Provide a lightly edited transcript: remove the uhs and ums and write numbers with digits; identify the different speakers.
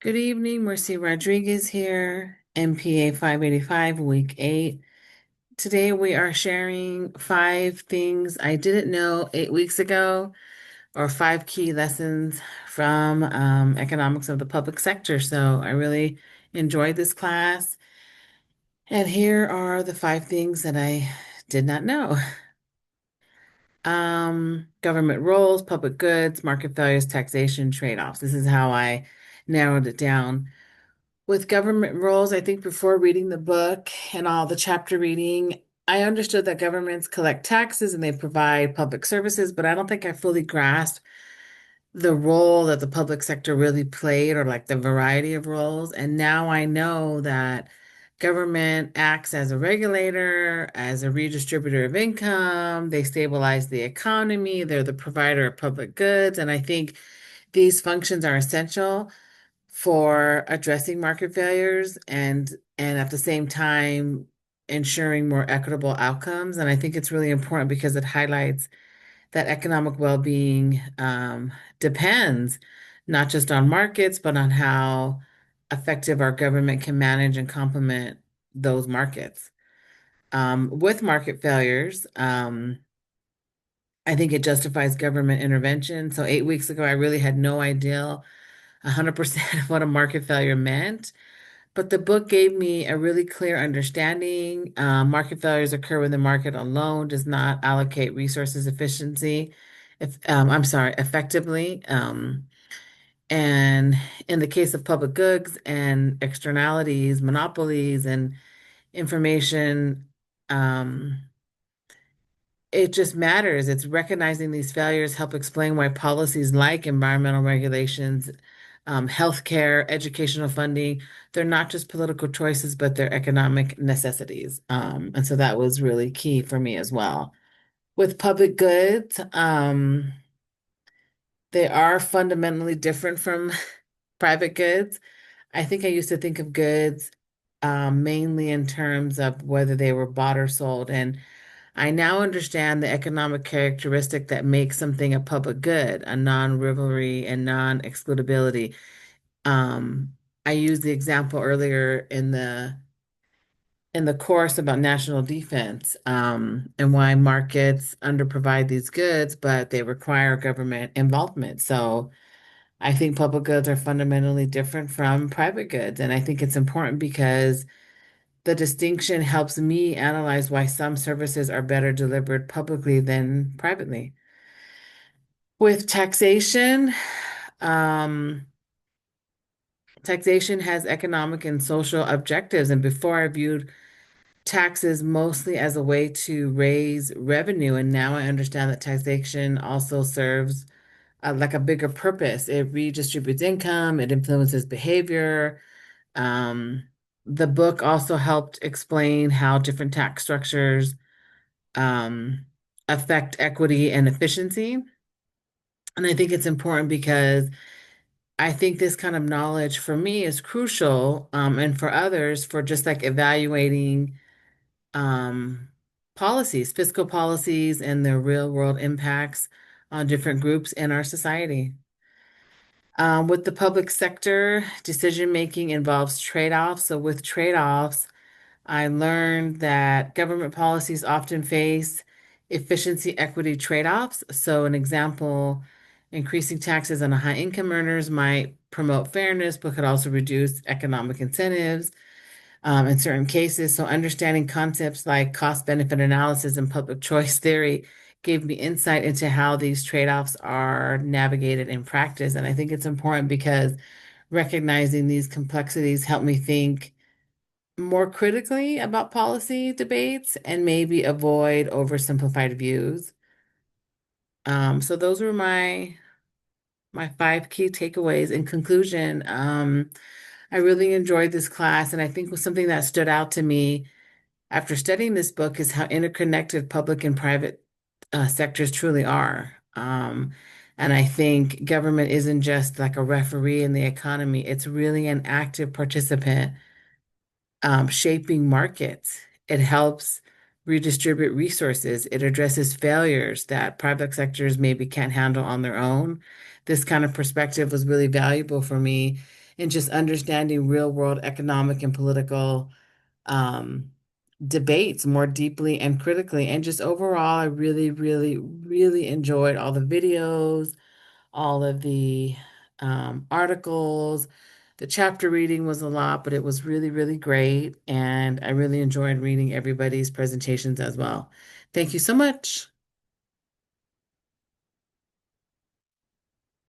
Speaker 1: Good evening, Mercy Rodriguez here, MPA 585, week 8. Today we are sharing 5 things I didn't know 8 weeks ago, or 5 key lessons from economics of the public sector. So I really enjoyed this class. And here are the 5 things that I did not know. Government roles, public goods, market failures, taxation, trade-offs. This is how I narrowed it down. With government roles, I think before reading the book and all the chapter reading, I understood that governments collect taxes and they provide public services, but I don't think I fully grasped the role that the public sector really played, or like the variety of roles. And now I know that government acts as a regulator, as a redistributor of income, they stabilize the economy, they're the provider of public goods. And I think these functions are essential for addressing market failures and at the same time ensuring more equitable outcomes. And I think it's really important because it highlights that economic well-being depends not just on markets, but on how effective our government can manage and complement those markets. With market failures, I think it justifies government intervention. So 8 weeks ago, I really had no idea 100% of what a market failure meant. But the book gave me a really clear understanding. Market failures occur when the market alone does not allocate resources efficiency, if I'm sorry, effectively. And in the case of public goods and externalities, monopolies, and information, um, it just matters. It's recognizing these failures help explain why policies like environmental regulations, healthcare, educational funding, they're not just political choices, but they're economic necessities. And so that was really key for me as well. With public goods, they are fundamentally different from private goods. I think I used to think of goods mainly in terms of whether they were bought or sold. And I now understand the economic characteristic that makes something a public good, a non-rivalry and non-excludability. Um, I used the example earlier in the course about national defense, and why markets underprovide these goods, but they require government involvement. So I think public goods are fundamentally different from private goods, and I think it's important because the distinction helps me analyze why some services are better delivered publicly than privately. With taxation, um, taxation has economic and social objectives. And before I viewed taxes mostly as a way to raise revenue, and now I understand that taxation also serves like a bigger purpose. It redistributes income, it influences behavior. Um, the book also helped explain how different tax structures um, affect equity and efficiency. And I think it's important because I think this kind of knowledge for me is crucial, and for others for just like evaluating um, policies, fiscal policies, and their real world impacts on different groups in our society. With the public sector, decision making involves trade-offs. So with trade-offs, I learned that government policies often face efficiency equity trade-offs. So, an example, increasing taxes on high income earners might promote fairness, but could also reduce economic incentives in certain cases. So, understanding concepts like cost benefit analysis and public choice theory gave me insight into how these trade-offs are navigated in practice. And I think it's important because recognizing these complexities help me think more critically about policy debates and maybe avoid oversimplified views. So those were my 5 key takeaways. In conclusion, I really enjoyed this class, and I think was something that stood out to me after studying this book is how interconnected public and private sectors truly are. And I think government isn't just like a referee in the economy; it's really an active participant shaping markets. It helps redistribute resources. It addresses failures that private sectors maybe can't handle on their own. This kind of perspective was really valuable for me and just understanding real world economic and political um, debates more deeply and critically. And just overall, I really, really, really enjoyed all the videos, all of the articles. The chapter reading was a lot, but it was really, really great. And I really enjoyed reading everybody's presentations as well. Thank you so much.